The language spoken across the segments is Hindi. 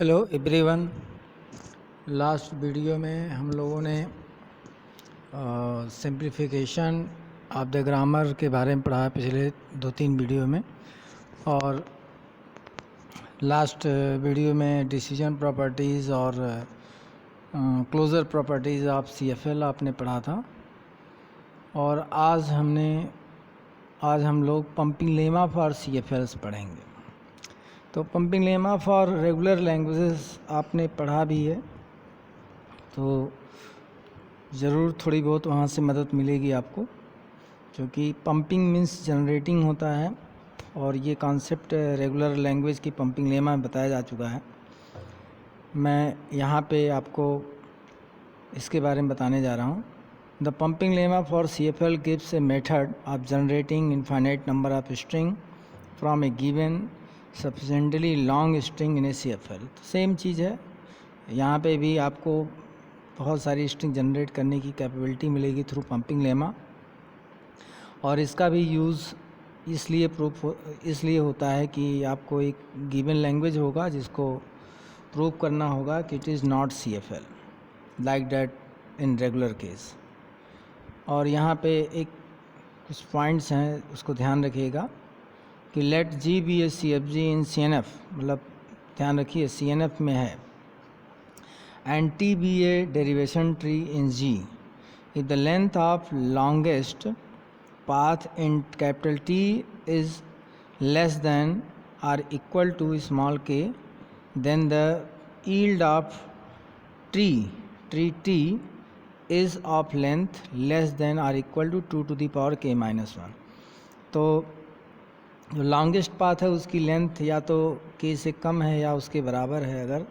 Hello everyone. लास्ट वीडियो में हम लोगों ने सिंप्लीफिकेशन ऑफ द ग्रामर के बारे में पढ़ा पिछले 2-3 वीडियो में, और लास्ट वीडियो में डिसीजन प्रॉपर्टीज़ और क्लोजर प्रॉपर्टीज़ ऑफ सीएफएल आपने पढ़ा था। और आज हम लोग पंपिंग लेमा फॉर सीएफएल्स पढ़ेंगे। तो pumping lemma for regular languages आपने पढ़ा भी है, तो ज़रूर थोड़ी बहुत वहाँ से मदद मिलेगी आपको, क्योंकि पंपिंग मीन्स जनरेटिंग होता है और ये कॉन्सेप्ट रेगुलर लैंग्वेज की पंपिंग लेमा में बताया जा चुका है। मैं यहाँ पे आपको इसके बारे में बताने जा रहा हूँ। The pumping lemma for CFL gives a method of generating infinite number of string from a given sufficiently long string in a CFL। Same चीज़ है, यहाँ पे भी आपको बहुत सारी स्ट्रिंग जनरेट करने की कैपेबिलिटी मिलेगी थ्रू पंपिंग लेमा। और इसका भी यूज़ इसलिए होता है कि आपको एक गिवन लैंग्वेज होगा जिसको प्रूव करना होगा कि it is not CFL like that in regular case. और यहाँ पे एक कुछ पॉइंट्स हैं, उसको ध्यान रखिएगा कि लेट G बी ए CFG इन CNF, मतलब ध्यान रखिए CNF में है, and T be a derivation tree in G if the length of longest path in capital T is less than or equal to small k, then the yield of tree T is of length less than or equal to 2 to the power k minus 1। तो जो लॉन्गेस्ट पाथ है उसकी लेंथ या तो k से कम है या उसके बराबर है, अगर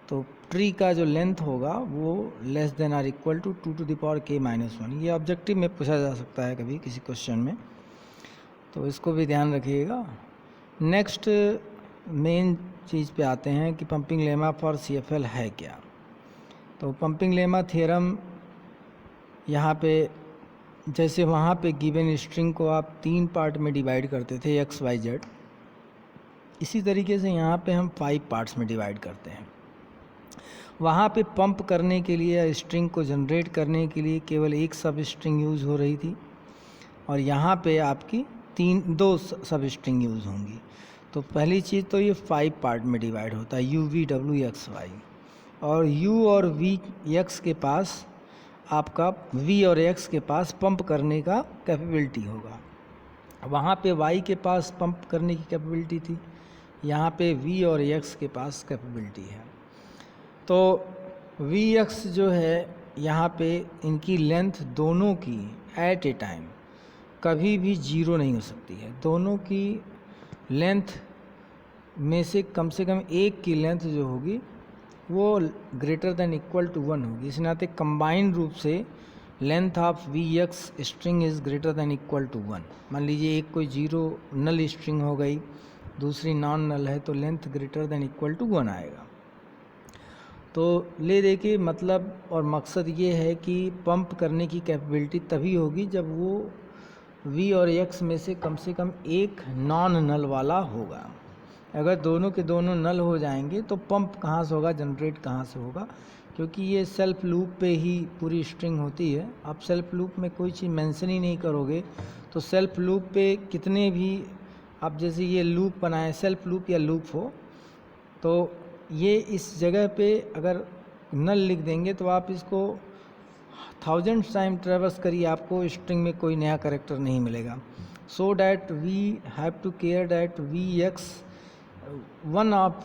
तो ट्री का जो लेंथ होगा वो less than or equal to 2 to the power k minus 1। ये ऑब्जेक्टिव में पूछा जा सकता है कभी किसी क्वेश्चन में, तो इसको भी ध्यान रखिएगा। नेक्स्ट मेन चीज़ पे आते हैं कि पंपिंग लेमा फॉर CFL है क्या। तो पंपिंग लेमा थ्योरम यहाँ पे, जैसे वहाँ पे गिवन स्ट्रिंग को आप 3 पार्ट में डिवाइड करते थे x, y, z, इसी तरीके से यहाँ पे हम 5 पार्ट्स में डिवाइड करते हैं। वहाँ पे पंप करने के लिए, स्ट्रिंग को जनरेट करने के लिए केवल एक सब स्ट्रिंग यूज़ हो रही थी, और यहाँ पे आपकी 2 सब स्ट्रिंग यूज़ होंगी। तो पहली चीज़ तो ये 5 पार्ट में डिवाइड होता है, u, v, w, x, y। और u और v, x के पास आपका v और x के पास पंप करने का कैपेबिलिटी होगा। वहाँ पे y के पास पंप करने की कैपेबिलिटी थी, यहाँ पे v और x के पास कैपेबिलिटी है। तो Vx जो है यहाँ पे, इनकी लेंथ दोनों की एट ए टाइम कभी भी 0 नहीं हो सकती है। दोनों की लेंथ में से कम एक की लेंथ जो होगी वो ग्रेटर देन इक्वल टू 1 होगी। इस नाते कंबाइंड रूप से length of Vx string is greater than equal to 1। मान लीजिए एक कोई 0 नल स्ट्रिंग हो गई, दूसरी नॉन नल है, तो length greater than equal to 1 आएगा। तो ले देखिए, मतलब और मकसद ये है कि पंप करने की कैपेबिलिटी तभी होगी जब वो v और x में से कम एक नॉन नल वाला होगा। अगर दोनों के दोनों नल हो जाएंगे तो पंप कहाँ से होगा, जनरेट कहाँ से होगा, क्योंकि ये सेल्फ लूप पे ही पूरी स्ट्रिंग होती है। आप सेल्फ लूप में कोई चीज़ मेंशन ही नहीं करोगे तो सेल्फ लूप पे कितने भी आप जैसे ये लूप बनाए, सेल्फ लूप या लूप हो, तो ये इस जगह पे अगर नल लिख देंगे तो आप इसको 1000 टाइम ट्रेवर्स करिए, आपको स्ट्रिंग में कोई नया कैरेक्टर नहीं मिलेगा। So that we have to care that one of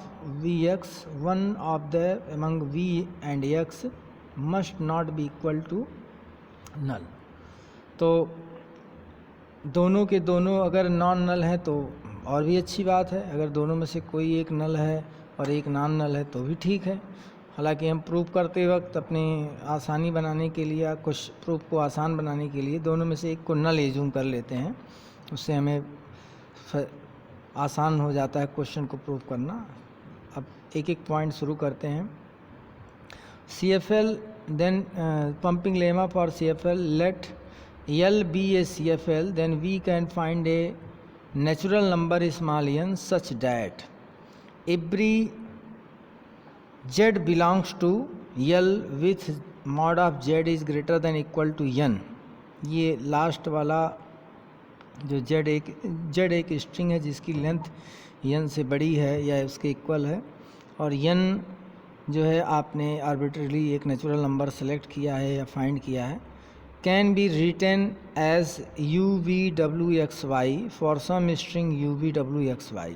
the among v and x must not be equal to null. तो दोनों के दोनों अगर नॉन नल है तो और भी अच्छी बात है, अगर दोनों में से कोई एक नल है और एक नॉन नल है तो भी ठीक है। हालांकि हम प्रूफ करते वक्त अपनी आसानी बनाने के लिए, कुछ प्रूफ को आसान बनाने के लिए दोनों में से एक को नल एज्यूम कर लेते हैं, उससे हमें आसान हो जाता है क्वेश्चन को प्रूफ करना। अब एक एक पॉइंट शुरू करते हैं। CFL then pumping lemma for CFL, let L be a CFL, then we can find a natural number small n such that every z belongs to L with mod of z is greater than equal to n। ये लास्ट वाला जो z एक स्ट्रिंग है जिसकी लेंथ n से बड़ी है या उसके इक्वल है, और n जो है आपने आर्बिट्रली एक नेचुरल नंबर सेलेक्ट किया है या फाइंड किया है, can be written as UVWXY for some string UVWXY।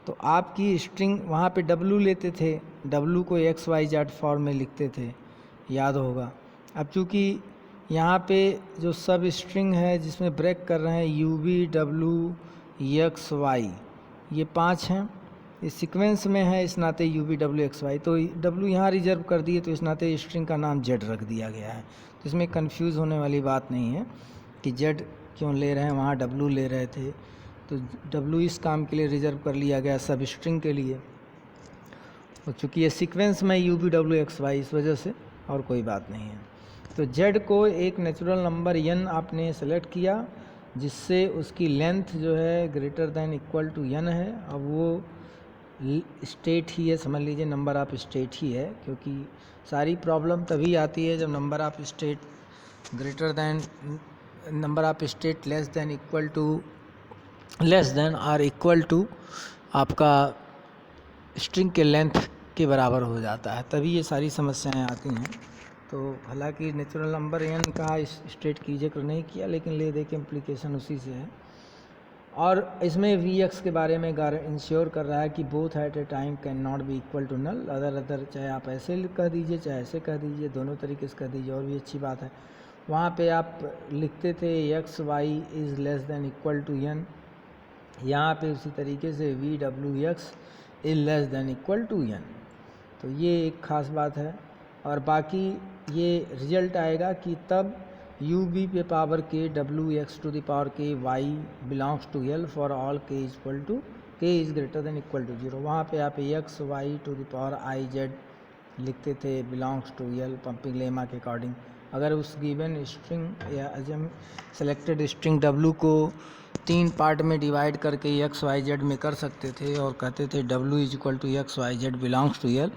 तो आपकी स्ट्रिंग वहाँ पे W लेते थे, W को XYZ फॉर्म में लिखते थे, याद होगा। अब चूँकि यहाँ पे जो सब स्ट्रिंग है जिसमें ब्रेक कर रहे हैं UVWXY, ये 5 हैं, इस सीक्वेंस में है, इस नाते UVWXY, तो W यहाँ रिजर्व कर दिए, तो इस नाते स्ट्रिंग का नाम Z रख दिया गया है। तो इसमें कंफ्यूज होने वाली बात नहीं है कि Z क्यों ले रहे हैं, वहाँ W ले रहे थे, तो W इस काम के लिए रिजर्व कर लिया गया सब स्ट्रिंग के लिए। तो चूँकि ये सीक्वेंस में UVWXY, इस वजह से, और कोई बात नहीं है। तो Z को एक नेचुरल नंबर n आपने सेलेक्ट किया जिससे उसकी लेंथ जो है greater than equal to n है। अब वो स्टेट ही है, समझ लीजिए नंबर ऑफ स्टेट ही है, क्योंकि सारी प्रॉब्लम तभी आती है जब number of state greater than number of state less than और इक्वल टू आपका स्ट्रिंग के लेंथ के बराबर हो जाता है, तभी ये सारी समस्याएं आती हैं। तो हालांकि नेचुरल नंबर n का इस स्टेट की जिक्र नहीं किया, लेकिन ले दे के इम्प्लीकेशन उसी से है। और इसमें Vx के बारे में इंश्योर कर रहा है कि both at a time can not be equal to null, other चाहे आप ऐसे कह दीजिए चाहे ऐसे कह दीजिए, दोनों तरीके से कह दीजिए, और भी अच्छी बात है। वहाँ पे आप लिखते थे XY is less than equal to n, यहाँ पे उसी तरीके से VWX is less than equal to n। तो ये एक ख़ास बात है। और बाकी ये रिजल्ट आएगा कि तब UB पे power k WX to the power k Y belongs to L for all k equal to k is greater than equal to 0। वहाँ पे आप XY to the power IZ लिखते थे belongs to L pumping lemma के अकॉर्डिंग। अगर उस गिवन स्ट्रिंग या हम सेलेक्टेड स्ट्रिंग W को 3 पार्ट में डिवाइड करके XYZ में कर सकते थे और कहते थे W is equal to XYZ belongs to L,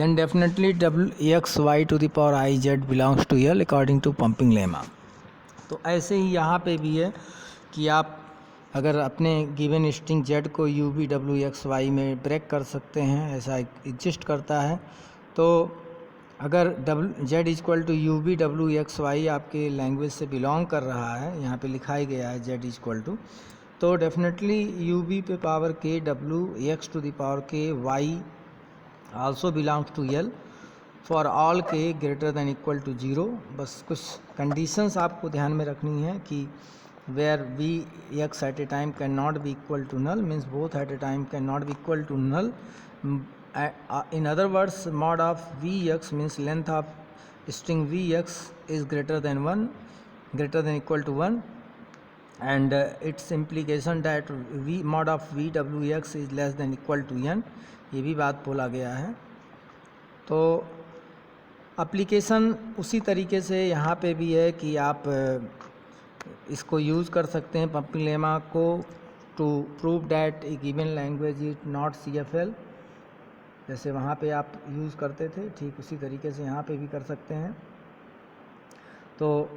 then definitely WXY to the power IZ belongs to L according to pumping lemma। तो ऐसे ही यहाँ पे भी है कि आप अगर अपने गिवन स्ट्रिंग Z को UVWXY में ब्रेक कर सकते हैं, ऐसा एग्जिस्ट करता है। तो अगर Z इक्वल टू UVWXY आपके लैंग्वेज से बिलोंग कर रहा है, यहाँ पे लिखा ही गया है Z इक्वल टू, तो डेफिनेटली UV पे power k WX to the power k Y also belongs to L for all k greater than equal to 0। बस कुछ कंडीशंस आपको ध्यान में रखनी है कि where Vx at a time cannot be equal to null means both at a time cannot be equal to null। In other words, mod of Vx means length of string Vx is greater than equal to 1, and its implication that mod of VWX is less than equal to n, ये भी बात बोला गया है। तो एप्लीकेशन उसी तरीके से यहाँ पे भी है कि आप इसको यूज़ कर सकते हैं पंपिंग लेमा को to prove that a given language is not CFL। जैसे वहाँ पे आप यूज़ करते थे, ठीक उसी तरीके से यहाँ पे भी कर सकते हैं। तो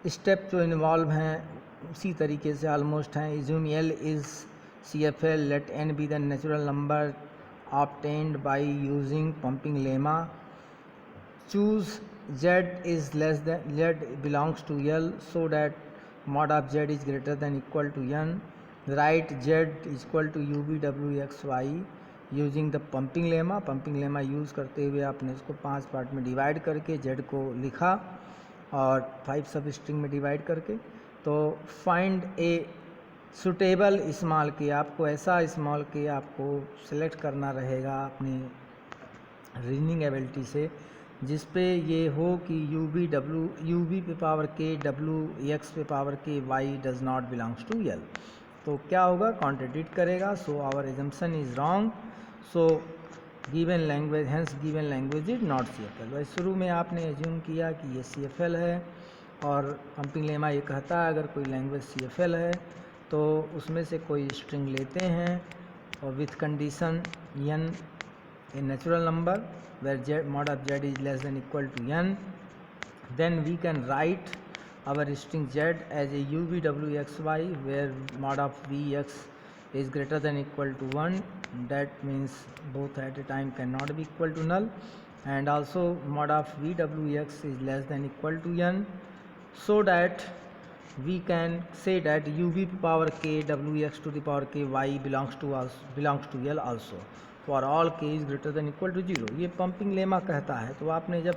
स्टेप जो इन्वॉल्व हैं उसी तरीके से ऑलमोस्ट हैं। Assume L is CFL, let n be the natural number obtained by using pumping lemma, choose Z is less than Z belongs to L so that mod of Z is greater than equal to n, write Z is equal to UVWXY using the pumping lemma. Pumping lemma use करते हुए आपने इसको 5 पार्ट में डिवाइड करके Z को लिखा और 5 सब स्ट्रिंग में डिवाइड करके। तो फाइंड ए सुटेबल स्मॉल की, आपको ऐसा स्मॉल की आपको सेलेक्ट करना रहेगा अपनी रीजनिंग एबिलिटी से जिस पे ये हो कि UV पे पावर k WX पे power k Y does not belongs to L। तो क्या होगा, कॉन्ट्रडिक्ट करेगा। So our assumption is wrong, so given language hence given language is not CFL। वैसे शुरू में आपने एज्यूम किया कि ये CFL है और पंपिंग लेमा ये कहता है अगर कोई लैंग्वेज CFL है तो उसमें से कोई स्ट्रिंग लेते हैं और with condition n a natural number where z, mod of z is less than equal to n, then we can write our string z as a uvwxy where mod of vx is greater than equal to 1. That means both at a time cannot be equal to null, and also mod of vwx is less than equal to n, so that we can say that u v power k wx to the power k y belongs to L also for all k is greater than equal to 0. ये पंपिंग लेमा कहता है. तो आपने जब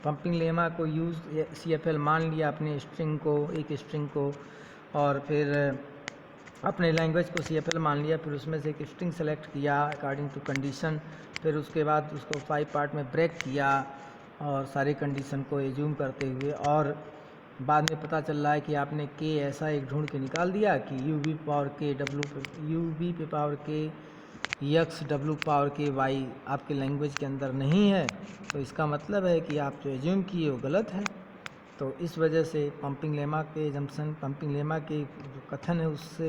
पंपिंग लेमा को यूज़ CFL मान लिया अपने स्ट्रिंग को, एक स्ट्रिंग को, और फिर अपने लैंग्वेज को CFL मान लिया, फिर उसमें से एक स्ट्रिंग सेलेक्ट किया अकॉर्डिंग टू कंडीशन, फिर उसके बाद उसको 5 पार्ट में ब्रेक किया और सारी कंडीशन को एज्यूम करते हुए, और बाद में पता चल रहा है कि आपने k ऐसा एक ढूंढ के निकाल दिया कि u v power k w u v पे power k x w power k y आपके लैंग्वेज के अंदर नहीं है, तो इसका मतलब है कि आप जो एज्यूम किए वो गलत है. तो इस वजह से पंपिंग लेमा के जम्पसन पंपिंग लेमा के जो कथन है उससे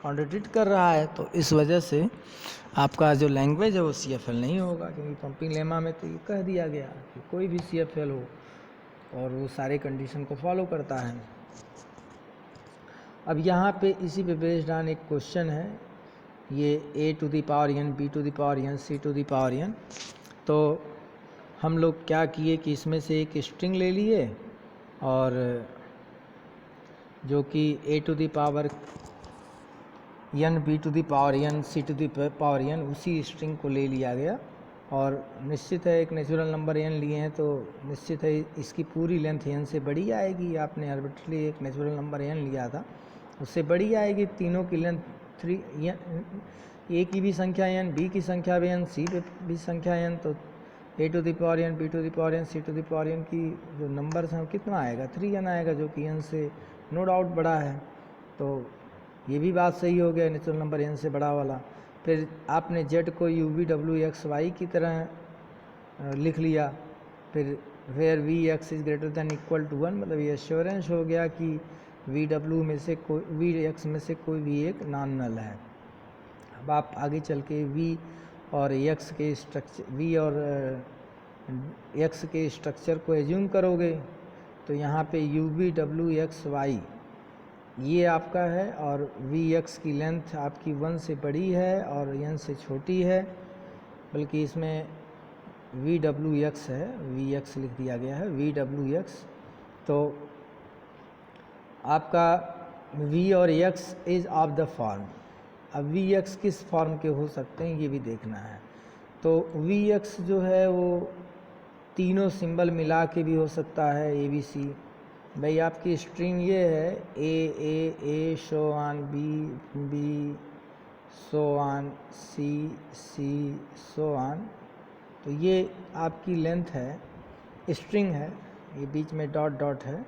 कॉन्ट्रडिक्ट कर रहा है. तो इस वजह से आपका जो लैंग्वेज है वो CFL नहीं होगा, क्योंकि पंपिंग लेमा में तो ये कह दिया गया कि कोई भी CFL हो और वो सारे कंडीशन को फॉलो करता है. अब यहाँ पे इसी पे बेस्ड ऑन एक क्वेश्चन है, ये a to the power n, b to the power n, c to the power n. तो हम लोग क्या किए कि इसमें से एक स्ट्रिंग ले लिए और जो कि a to the power n, b to the power n, c to the power n उसी स्ट्रिंग को ले लिया गया. और निश्चित है एक नेचुरल नंबर n लिए हैं तो निश्चित है इसकी पूरी लेंथ n से बड़ी आएगी. आपने आर्बिट्रली एक नेचुरल नंबर n लिया था, उससे बड़ी आएगी. तीनों की लेंथ 3 a की भी संख्या n, b की संख्या भी n, c पे भी संख्या n, तो a to the power n, b to the power n, c to the power n की जो नंबर्स हैं कितना आएगा, 3n आएगा, जो कि n से नो डाउट बड़ा है. तो ये भी बात सही हो गया नेचुरल नंबर n से बड़ा वाला. फिर आपने z को u v w x y की तरह लिख लिया. फिर where v x is greater than equal to 1, मतलब ये एश्योरेंस हो गया कि v w में से कोई v x में से कोई भी एक नॉन नल है. अब आप आगे चल के v और x के स्ट्रक्चर को एज्यूम करोगे तो यहाँ पे u v w x y ये आपका है और Vx की लेंथ आपकी 1 से बड़ी है और n से छोटी है, बल्कि इसमें Vwx है, Vx लिख दिया गया है Vwx. तो आपका V और x is of the form. अब Vx किस फॉर्म के हो सकते हैं ये भी देखना है. तो Vx जो है वो तीनों सिंबल मिला के भी हो सकता है, ABC. भाई आपकी स्ट्रिंग ये है a show on b show on c show on. तो ये आपकी लेंथ है, स्ट्रिंग है, ये बीच में डॉट डॉट है.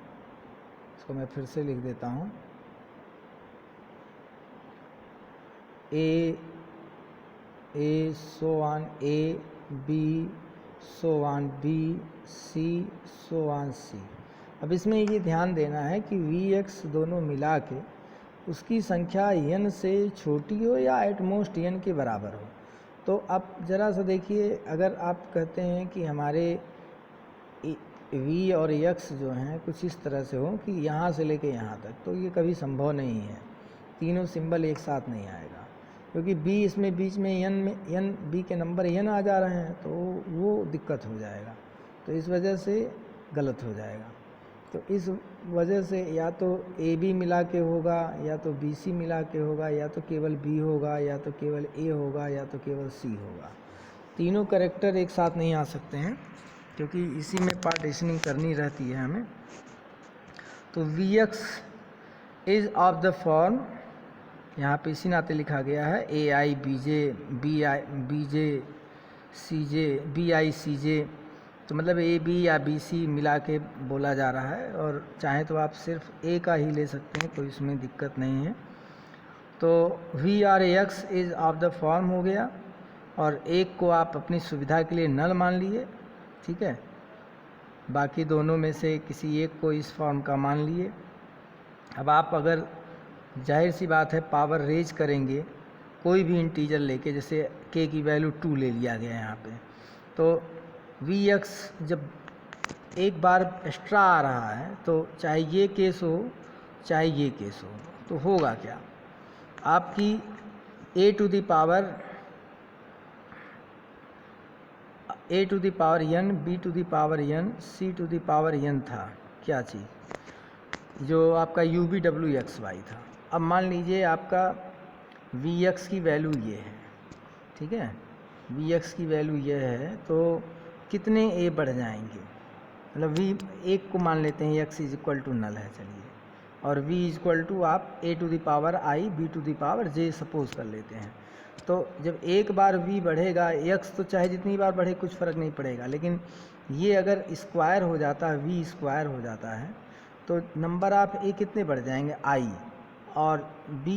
इसको मैं फिर से लिख देता हूँ, a show on a, b show on b, c show on c. अब इसमें ये ध्यान देना है कि Vx दोनों मिला के उसकी संख्या n से छोटी हो या एट मोस्ट n के बराबर हो. तो आप ज़रा सा देखिए, अगर आप कहते हैं कि हमारे V और x जो हैं कुछ इस तरह से हो कि यहाँ से लेके यहाँ तक, तो ये कभी संभव नहीं है. तीनों सिंबल एक साथ नहीं आएगा, क्योंकि b इसमें बीच में n b के नंबर n आ जा रहे हैं, तो वो दिक्कत हो जाएगा. तो इस वजह से गलत हो जाएगा. तो इस वजह से या तो ए बी मिला के होगा, या तो बी सी मिला के होगा, या तो केवल बी होगा, या तो केवल ए होगा, या तो केवल सी होगा. तीनों कैरेक्टर एक साथ नहीं आ सकते हैं, क्योंकि इसी में पार्टीशनिंग करनी रहती है हमें. तो Vx is of the form, यहाँ पे इसी नाते लिखा गया है AI BJ CJ BI CJ. तो मतलब ए बी या बी सी मिला के बोला जा रहा है, और चाहे तो आप सिर्फ ए का ही ले सकते हैं, कोई इसमें दिक्कत नहीं है. तो v or x is of the form हो गया, और एक को आप अपनी सुविधा के लिए नल मान लिए, ठीक है. बाकी दोनों में से किसी एक को इस फॉर्म का मान लिए. अब आप अगर जाहिर सी बात है पावर रेज करेंगे कोई भी इंटीजर लेके, जैसे k की वैल्यू 2 ले लिया गया यहाँ पे, तो Vx जब एक बार एक्स्ट्रा आ रहा है तो चाहे ये केस हो चाहे ये केस हो, तो होगा क्या, आपकी a to the power n, b to the power n, c to the power n था क्या चीज़, जो आपका UVWXY था। अब मान लीजिए आपका Vx की वैल्यू ये है, ठीक है, Vx की वैल्यू ये है, तो कितने a बढ़ जाएंगे, मतलब v एक को मान लेते हैं x is equal to null है, चलिए, और v इज इक्वल टू आप a to the power i b to the power j suppose कर लेते हैं। तो जब एक बार v बढ़ेगा, x तो चाहे जितनी बार बढ़े कुछ फ़र्क नहीं पड़ेगा, लेकिन ये अगर स्क्वायर हो जाता है, v स्क्वायर हो जाता है, तो नंबर ऑफ a कितने बढ़ जाएंगे i, और b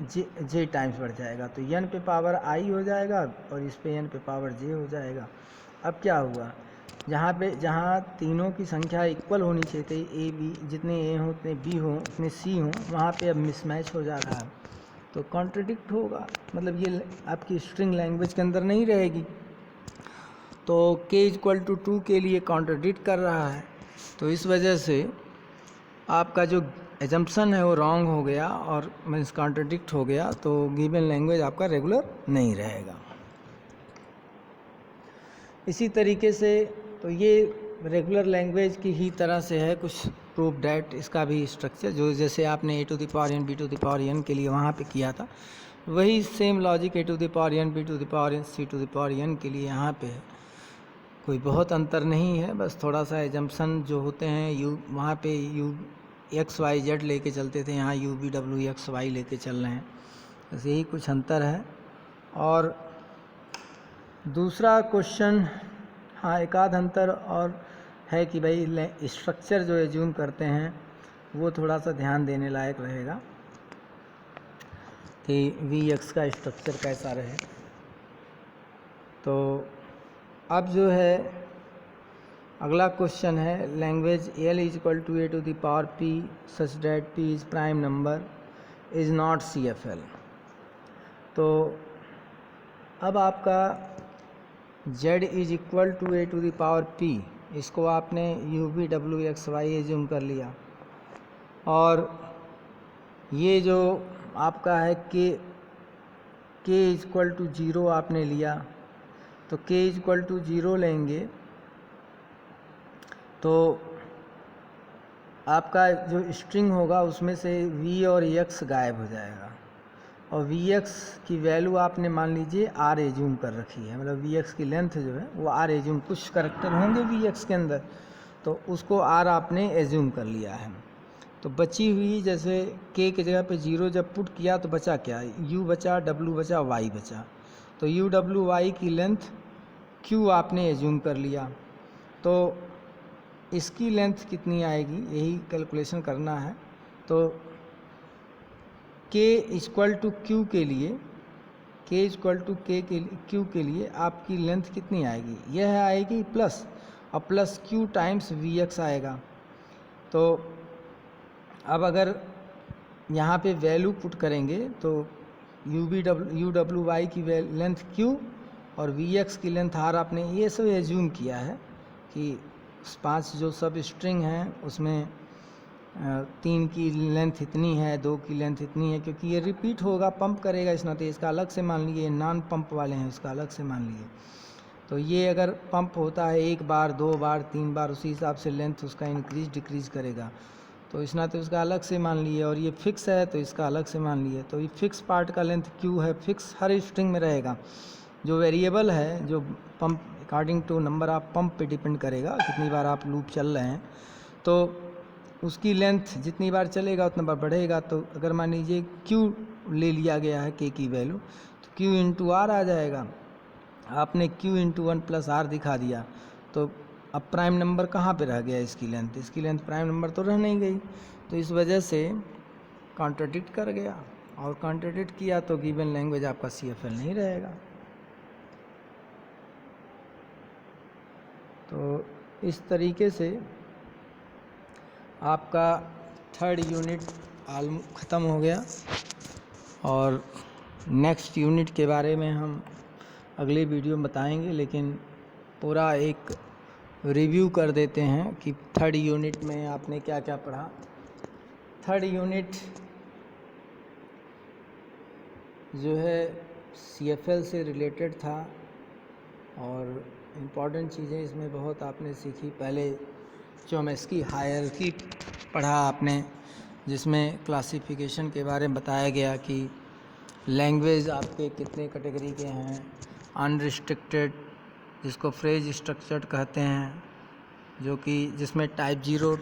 j टाइम्स बढ़ जाएगा, तो n पे पावर i हो जाएगा और इस पे n पे पावर j हो जाएगा। अब क्या हुआ, जहाँ तीनों की संख्या इक्वल होनी चाहिए थी, ए बी, जितने ए हों उतने बी हों उतने सी हों, वहाँ पे अब मिसमैच हो जा रहा है, तो कॉन्ट्रडिक्ट होगा, मतलब ये आपकी स्ट्रिंग लैंग्वेज के अंदर नहीं रहेगी। तो k इक्वल टू 2 के लिए कॉन्ट्रडिक्ट कर रहा है, तो इस वजह से आपका जो एजम्पशन है वो रॉन्ग हो गया और मीन्स कॉन्ट्रडिक्ट हो गया, तो गिवन लैंग्वेज आपका रेगुलर नहीं रहेगा। इसी तरीके से तो ये रेगुलर लैंग्वेज की ही तरह से है कुछ प्रूफ डैट, इसका भी स्ट्रक्चर जो जैसे आपने a to the power n b to the power n के लिए वहाँ पे किया था, वही same logic a to the power n b to the power n c to the power n के लिए यहाँ पे है। कोई बहुत अंतर नहीं है, बस थोड़ा सा एजम्पशन जो होते हैं वहाँ पे x y z लेके चलते थे, यहाँ UVWXY लेके चल रहे हैं, बस यही कुछ अंतर है। और दूसरा क्वेश्चन, हाँ एक आध अंतर और है कि भाई स्ट्रक्चर जो एज्यूम करते हैं वो थोड़ा सा ध्यान देने लायक रहेगा कि Vx का स्ट्रक्चर कैसा रहे। तो अब जो है अगला क्वेश्चन है, language L is equal to a to the power p such that p is prime number is not CFL। तो अब आपका z is equal to a to the power p, इसको आपने UVWXY एज्यूम कर लिया, और ये जो आपका है k इज इक्वल टू 0 आपने लिया, तो k इज इक्वल टू 0 लेंगे तो आपका जो स्ट्रिंग होगा उसमें से v और x गायब हो जाएगा, और Vx की वैल्यू आपने मान लीजिए r एज्यूम कर रखी है, मतलब Vx की लेंथ जो है वो r एज्यूम, कुछ करैक्टर होंगे Vx के अंदर, तो उसको r आपने एज्यूम कर लिया है। तो बची हुई जैसे k की जगह पे 0 जब पुट किया तो बचा क्या, u बचा, w बचा, y बचा, तो UWY की लेंथ q आपने एज्यूम कर लिया, तो इसकी लेंथ कितनी आएगी यही कैलकुलेशन करना है। तो k इक्वल टू क्यू के लिए, k इक्वल टू क्यू के लिए आपकी लेंथ कितनी आएगी, यह आएगी प्लस, और प्लस q टाइम्स Vx आएगा। तो अब अगर यहाँ पे वैल्यू पुट करेंगे तो UWY की लेंथ q और Vx की लेंथ r, आपने ये सब एज्यूम किया है कि 5 जो सब स्ट्रिंग हैं उसमें 3 की लेंथ इतनी है, 2 की लेंथ इतनी है, क्योंकि ये रिपीट होगा, पंप करेगा इस नाते, इसका अलग से मान लीजिए, नॉन पंप वाले हैं इसका अलग से मान लीजिए। तो ये अगर पंप होता है 1 बार 2 बार 3 बार, उसी हिसाब से लेंथ उसका इंक्रीज डिक्रीज करेगा, तो इस नाते उसका अलग से मान लिए, और ये फिक्स है तो इसका अलग से मान लिए। तो ये फिक्स पार्ट का लेंथ q है, फिक्स हर स्ट्रिंग में रहेगा। जो वेरिएबल है जो pump according to number of pump पे डिपेंड करेगा, कितनी बार आप लूप चल रहे हैं, तो उसकी लेंथ जितनी बार चलेगा उतना बार बढ़ेगा। तो अगर मान लीजिए q ले लिया गया है k की वैल्यू, तो q इंटू आर आ जाएगा, आपने q इंटू 1 प्लस आर दिखा दिया, तो अब प्राइम नंबर कहाँ पे रह गया, इसकी लेंथ प्राइम नंबर तो रह नहीं गई, तो इस वजह से कॉन्ट्रडिक्ट कर गया, और कॉन्ट्रडिक्ट किया तो गिवन लैंग्वेज आपका CFL नहीं रहेगा। तो इस तरीके से आपका 3rd यूनिट ख़त्म हो गया, और नेक्स्ट यूनिट के बारे में हम अगले वीडियो में बताएंगे, लेकिन पूरा एक रिव्यू कर देते हैं कि थर्ड यूनिट में आपने क्या क्या पढ़ा। थर्ड यूनिट जो है CFL से रिलेटेड था और इम्पॉर्टेंट चीज़ें इसमें बहुत आपने सीखी। पहले चोम्स्की हायरार्की पढ़ा आपने, जिसमें क्लासिफिकेशन के बारे में बताया गया कि लैंग्वेज आपके कितने कैटेगरी के हैं। अनरिस्ट्रिक्टेड, जिसको फ्रेज स्ट्रक्चर्ड कहते हैं, जो कि जिसमें टाइप 0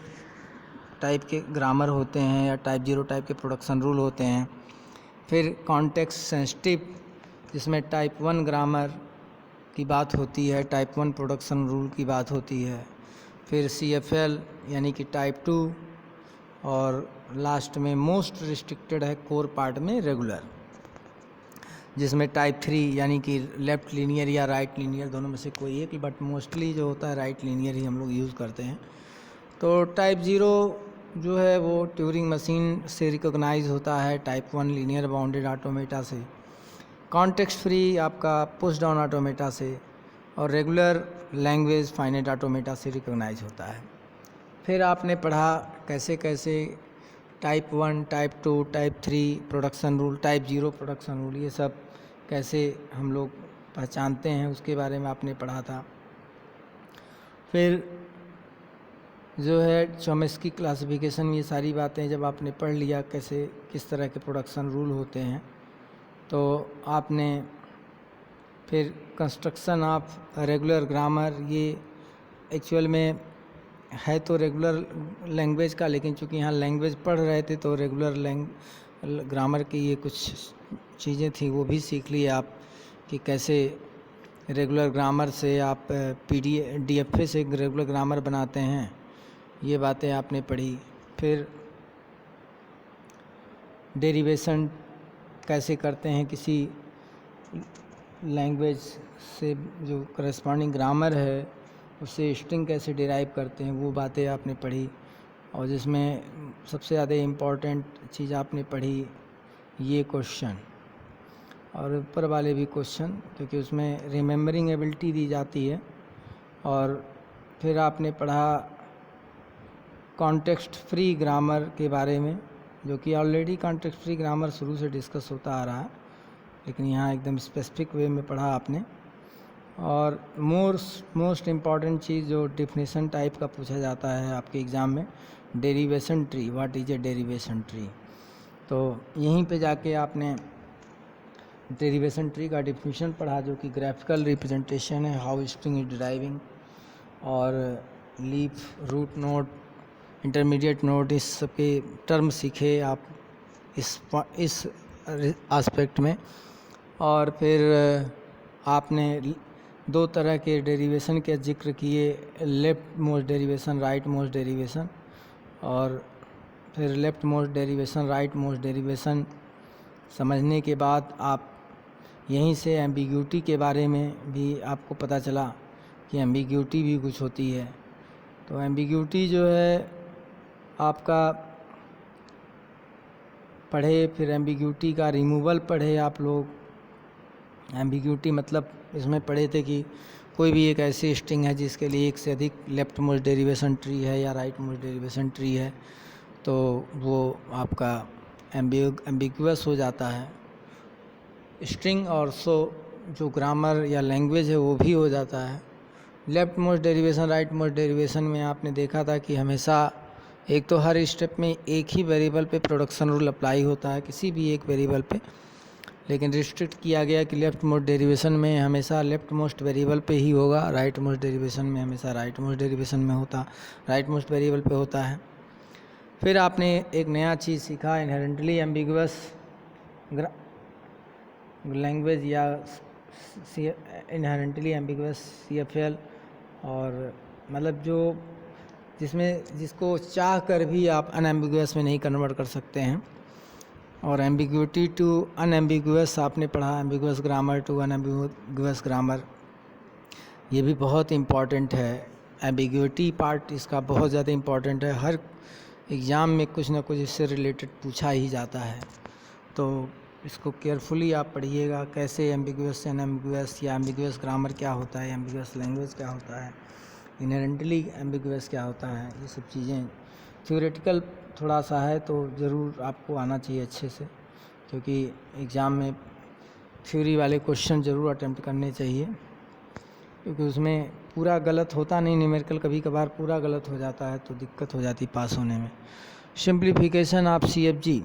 टाइप के ग्रामर होते हैं या टाइप 0 टाइप के प्रोडक्शन रूल होते हैं। फिर कॉन्टेक्स्ट सेंसिटिव, जिसमें टाइप 1 ग्रामर की बात होती है, टाइप 1 प्रोडक्शन रूल की बात होती है। फिर CFL यानी कि टाइप 2, और लास्ट में मोस्ट रिस्ट्रिक्टेड है कोर पार्ट में रेगुलर, जिसमें टाइप 3 यानी कि लेफ़्ट लीनियर या राइट लीनियर, दोनों में से कोई एक, बट मोस्टली जो होता है राइट लीनियर ही हम लोग यूज़ करते हैं। तो टाइप 0 जो है वो ट्यूरिंग मशीन से रिकॉग्नाइज होता है टाइप 1 लीनियर बाउंडेड ऑटोमेटा से, कॉन्टेक्स्ट फ्री आपका पुश डाउन ऑटोमेटा से, और रेगुलर लैंग्वेज फाइनाइट ऑटोमेटा से रिकॉग्नाइज होता है। फिर आपने पढ़ा कैसे कैसे type 1, type 2, type 3 production rule, type 0 production rule, ये सब कैसे हम लोग पहचानते हैं, उसके बारे में आपने पढ़ा था। फिर जो है चोम्स्की क्लासिफिकेशन, ये सारी बातें जब आपने पढ़ लिया कैसे किस तरह के प्रोडक्शन रूल होते हैं, तो आपने फिर कंस्ट्रक्शन ऑफ रेगुलर ग्रामर, ये एक्चुअल में है तो रेगुलर लैंग्वेज का, लेकिन चूँकि यहाँ लैंग्वेज पढ़ रहे थे तो रेगुलर ग्रामर की ये कुछ चीज़ें थी वो भी सीख लिए आप, कि कैसे रेगुलर ग्रामर से आप DFA से रेगुलर ग्रामर बनाते हैं, ये बातें आपने पढ़ी। फिर डेरिवेशन कैसे करते हैं किसी लैंग्वेज से, जो करस्पॉन्डिंग ग्रामर है उससे स्ट्रिंग कैसे डिराइव करते हैं, वो बातें आपने पढ़ी। और जिसमें सबसे ज़्यादा इम्पॉर्टेंट चीज़ आपने पढ़ी ये क्वेश्चन और ऊपर वाले भी क्वेश्चन, क्योंकि उसमें रिमेम्बरिंग एबिलिटी दी जाती है। और फिर आपने पढ़ा कॉन्टेक्स्ट फ्री ग्रामर के बारे में, जो कि ऑलरेडी कॉन्टेक्स्ट फ्री ग्रामर शुरू से डिस्कस होता आ रहा है, लेकिन यहाँ एकदम स्पेसिफिक वे में पढ़ा आपने। और मोस्ट इम्पॉर्टेंट चीज़ जो डिफिनेशन टाइप का पूछा जाता है आपके एग्ज़ाम में, derivation tree, what is a derivation tree. तो यहीं पे जाके आपने डेरिवेशन ट्री का डिफिनेशन पढ़ा, जो कि ग्राफिकल रिप्रेजेंटेशन है, हाउ स्ट्रिंग इज डिराइविंग, और leaf, root node, intermediate node, इस सब के टर्म सीखे आप इस एस्पेक्ट में। और फिर आपने 2 तरह के डेरिवेशन के जिक्र किए, left most derivation, right most derivation. और फिर left most derivation, right most derivation समझने के बाद आप यहीं से एम्बिग्यूटी के बारे में भी आपको पता चला कि एम्बिग्यूटी भी कुछ होती है। तो एम्बिग्यूटी जो है आपका पढ़े, फिर एम्बिग्यूटी का रिमूवल पढ़े आप लोग। एम्बिग्यूटी मतलब इसमें पढ़े थे कि कोई भी एक ऐसी स्ट्रिंग है जिसके लिए एक से अधिक लेफ़्ट मोस्ट डेरिवेशन ट्री है या राइट मोस्ट डेरिवेशन ट्री है, तो वो आपका एम्बिगुअस हो जाता है। स्ट्रिंग और जो ग्रामर या लैंग्वेज है वो भी हो जाता है। Left most derivation, right most derivation में आपने देखा था कि हमेशा एक तो हर स्टेप में एक ही वेरिएबल पे प्रोडक्शन रूल अप्लाई होता है, किसी भी एक वेरिएबल पे, लेकिन रिस्ट्रिक्ट किया गया कि लेफ़्ट मोस्ट डेरिवेशन में हमेशा लेफ़्ट मोस्ट वेरिएबल पे ही होगा, राइट मोस्ट डेरिवेशन में हमेशा राइट मोस्ट डेरिवेशन में होता, राइट मोस्ट वेरिएबल पे होता है। फिर आपने एक नया चीज़ सीखा, इनहेरेंटली एम्बिगुअस लैंग्वेज या इनहेरेंटली एम्बिगुअस CFL, और मतलब जिसको चाह कर भी आप अनएम्बिगुअस में नहीं कन्वर्ट कर सकते हैं। और एम्बिग्यूटी टू अनएम्बिगुअस आपने पढ़ा, ambiguous grammar to unambiguous grammar, ये भी बहुत इम्पॉर्टेंट है। एम्बिग्यूटी पार्ट इसका बहुत ज़्यादा इम्पॉर्टेंट है, हर एग्ज़ाम में कुछ ना कुछ इससे रिलेटेड पूछा ही जाता है। तो इसको केयरफुली आप पढ़िएगा, कैसे एम्बिगुअस से अनएम्बिगुअस, या एम्बिगुअस ग्रामर क्या होता है, एम्बिगुअस लैंग्वेज क्या होता है, इनहेरेंटली एम्बिगुअस क्या होता है, ये सब चीज़ें थ्योरेटिकल थोड़ा सा है तो ज़रूर आपको आना चाहिए अच्छे से, क्योंकि एग्ज़ाम में थ्योरी वाले क्वेश्चन ज़रूर अटेम्प्ट करने चाहिए, क्योंकि उसमें पूरा गलत होता नहीं, न्यूमेरिकल कभी कभार पूरा गलत हो जाता है तो दिक्कत हो जाती पास होने में। सिंप्लीफिकेशन ऑफ CFG,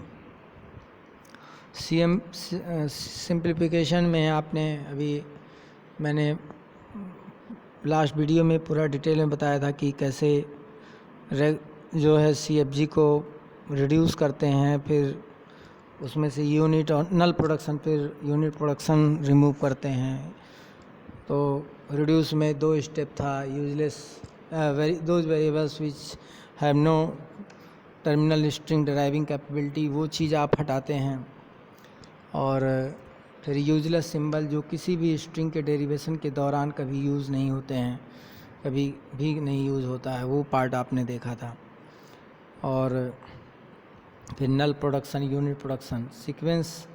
सिंप्लीफिकेशन में आपने अभी मैंने लास्ट वीडियो में पूरा डिटेल में बताया था कि कैसे जो है CFG को रिड्यूस करते हैं, फिर उसमें से यूनिट और नल प्रोडक्शन, फिर यूनिट प्रोडक्शन रिमूव करते हैं। तो रिड्यूस में 2 स्टेप था, useless those variables which have no terminal string deriving capability, वो चीज़ आप हटाते हैं। और फिर यूजलेस सिंबल जो किसी भी स्ट्रिंग के डेरिवेशन के दौरान कभी यूज़ नहीं होते हैं, कभी भी नहीं यूज़ होता है, वो पार्ट आपने देखा था। और फिर null production, unit production, sequence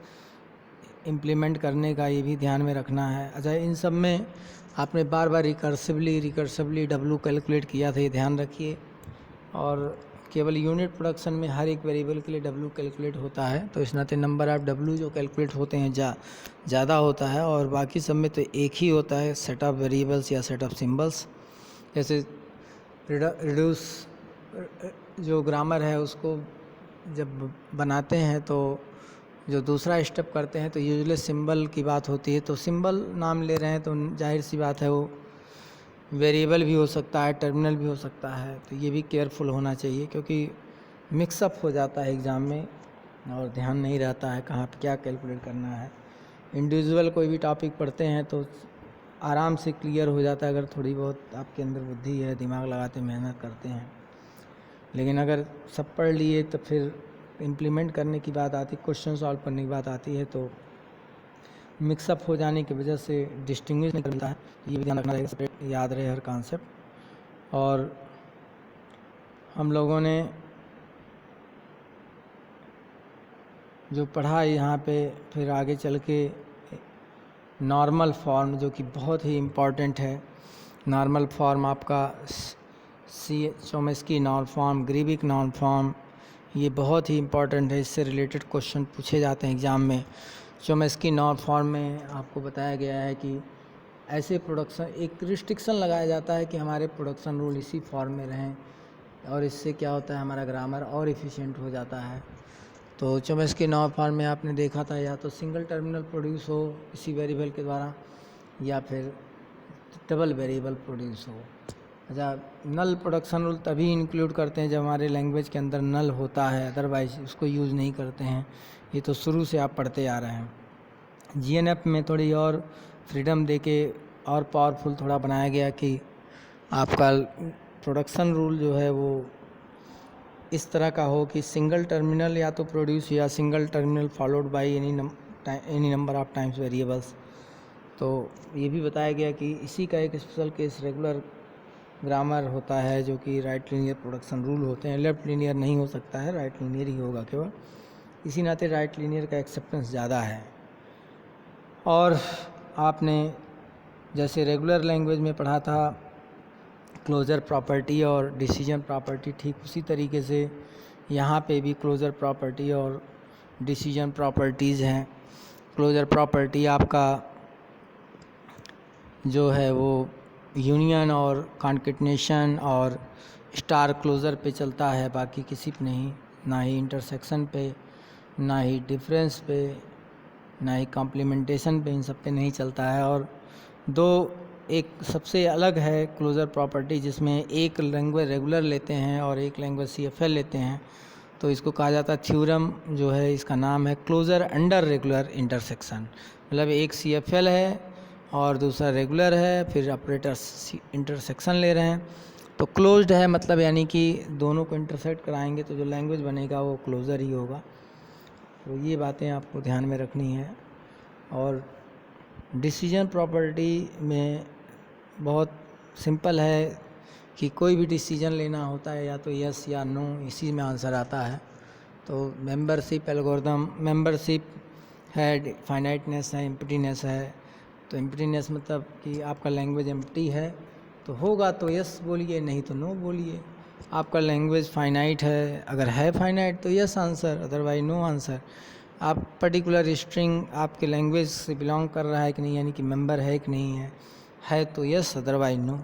implement करने का ये भी ध्यान में रखना है। अच्छा, इन सब में आपने बार बार रिकर्सिवली W कैलकुलेट किया था, ये ध्यान रखिए। और केवल यूनिट प्रोडक्शन में हर एक वेरिएबल के लिए W कैलकुलेट होता है, तो इस नाते नंबर ऑफ W जो कैलकुलेट होते हैं ज़्यादा होता है, और बाकी सब में तो एक ही होता है, सेट ऑफ वेरिएबल्स या सेट ऑफ सिंबल्स। जैसे रिड्यूस जो ग्रामर है उसको जब बनाते हैं तो जो दूसरा स्टेप करते हैं तो यूजलेस सिंबल की बात होती है, तो सिंबल नाम ले रहे हैं तो जाहिर सी बात है वो वेरिएबल भी हो सकता है, टर्मिनल भी हो सकता है, तो ये भी केयरफुल होना चाहिए, क्योंकि मिक्सअप हो जाता है एग्ज़ाम में और ध्यान नहीं रहता है कहाँ पे क्या कैलकुलेट करना है। इंडिविजुअल कोई भी टॉपिक पढ़ते हैं तो आराम से क्लियर हो जाता है, अगर थोड़ी बहुत आपके अंदर बुद्धि है, दिमाग लगाते मेहनत करते हैं। लेकिन अगर सब पढ़ लिए तो फिर इम्प्लीमेंट करने की बात आती, क्वेश्चन सॉल्व करने की बात आती है, तो मिक्सअप हो जाने की वजह से डिस्टिंग्विश नहीं करता है। ये भी ध्यान रखना रहेगा, सेपरेट याद रहे हर कॉन्सेप्ट। और हम लोगों ने जो पढ़ा यहाँ पे, फिर आगे चल के नॉर्मल फॉर्म जो कि बहुत ही इम्पॉर्टेंट है। नॉर्मल फॉर्म आपका चोमेस्की नॉर्म फॉर्म, ग्रीबिक नॉर्म फॉर्म, ये बहुत ही इम्पॉर्टेंट है, इससे रिलेटेड क्वेश्चन पूछे जाते हैं एग्ज़ाम में। चोमेस्की नॉर्म फॉर्म में आपको बताया गया है कि ऐसे प्रोडक्शन, एक रिस्ट्रिक्शन लगाया जाता है कि हमारे प्रोडक्शन रूल इसी फॉर्म में रहें, और इससे क्या होता है हमारा ग्रामर और एफिशिएंट हो जाता है। तो चोमेस्की नॉर्म फॉर्म में आपने देखा था या तो सिंगल टर्मिनल प्रोड्यूस हो इसी वेरिएबल के द्वारा, या फिर डबल वेरिएबल प्रोड्यूस हो। अच्छा, नल प्रोडक्शन रूल तभी इंक्लूड करते हैं जब हमारे लैंग्वेज के अंदर नल होता है, अदरवाइज उसको यूज़ नहीं करते हैं। ये तो शुरू से आप पढ़ते आ रहे हैं। GNF में थोड़ी और फ्रीडम देके और पावरफुल थोड़ा बनाया गया कि आपका प्रोडक्शन रूल जो है वो इस तरह का हो कि सिंगल टर्मिनल या तो प्रोड्यूस या single terminal followed by any number of times variables. तो ये भी बताया गया कि इसी का एक स्पेशल केस रेगुलर ग्रामर होता है, जो कि राइट लीनियर प्रोडक्शन रूल होते हैं। लेफ्ट लीनियर नहीं हो सकता है, राइट लीनियर ही होगा केवल, इसी नाते राइट लीनियर का एक्सेप्टेंस ज़्यादा है। और आपने जैसे रेगुलर लैंग्वेज में पढ़ा था क्लोजर प्रॉपर्टी और डिसीजन प्रॉपर्टी, ठीक उसी तरीके से यहाँ पे भी क्लोजर प्रॉपर्टी और डिसीजन प्रॉपर्टीज़ हैं। क्लोजर प्रॉपर्टी आपका जो है वो यूनियन और कॉन्केटनेशन और स्टार क्लोज़र पे चलता है, बाकी किसी पे नहीं, ना ही इंटरसेक्शन पे, ना ही डिफरेंस पे, ना ही कॉम्प्लीमेंटेशन पे, इन सब पे नहीं चलता है। और दो एक सबसे अलग है क्लोज़र प्रॉपर्टी, जिसमें एक लैंग्वेज रेगुलर लेते हैं और एक लैंग्वेज CFL लेते हैं, तो इसको कहा जाता है थ्योरम, जो है इसका नाम है क्लोज़र अंडर रेगुलर इंटरसेक्शन। मतलब एक CFL है और दूसरा रेगुलर है, फिर ऑपरेटर इंटरसेक्शन ले रहे हैं, तो क्लोज्ड है, मतलब यानी कि दोनों को इंटरसेक्ट कराएंगे तो जो लैंग्वेज बनेगा वो क्लोज़र ही होगा। तो ये बातें आपको ध्यान में रखनी है। और डिसीजन प्रॉपर्टी में बहुत सिंपल है कि कोई भी डिसीजन लेना होता है या तो यस या नो, इसी में आंसर आता है। तो मेंबरशिप एल्गोरिथम, मेंबरशिप है, फाइनाइटनेस है, एम्प्टीनेस है। तो एम्प्टीनेस मतलब कि आपका लैंग्वेज एम्प्टी है तो होगा तो यस बोलिए, नहीं तो नो बोलिए। आपका लैंग्वेज फाइनाइट है, अगर है फाइनाइट तो yes answer, otherwise no answer. आप पर्टिकुलर स्ट्रिंग आपके लैंग्वेज से बिलोंग कर रहा है कि नहीं, यानी कि मेंबर है कि नहीं है तो यस, अदरवाइज नो।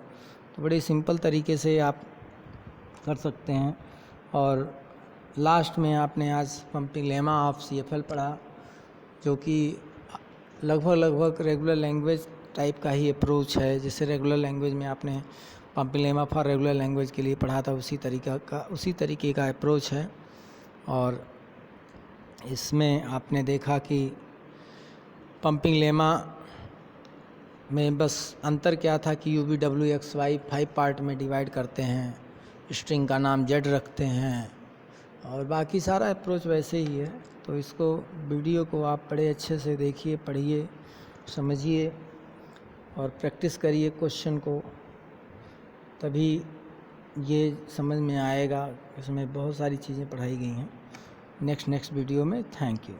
तो बड़ी सिंपल तरीके से आप कर सकते हैं। और लास्ट में आपने आज पंपिंग लेमा ऑफ CFL पढ़ा, जो कि लगभग रेगुलर लैंग्वेज टाइप का ही अप्रोच है। जैसे रेगुलर लैंग्वेज में आपने pumping lemma for regular language के लिए पढ़ा था, उसी तरीके का अप्रोच है। और इसमें आपने देखा कि पंपिंग लेमा में बस अंतर क्या था कि UVWXY 5 पार्ट में डिवाइड करते हैं, स्ट्रिंग का नाम जेड रखते हैं, और बाकी सारा अप्रोच वैसे ही है। तो इसको वीडियो को आप बड़े अच्छे से देखिए, पढ़िए, समझिए और प्रैक्टिस करिए क्वेश्चन को, तभी ये समझ में आएगा। इसमें बहुत सारी चीज़ें पढ़ाई गई हैं नेक्स्ट वीडियो में। Thank you.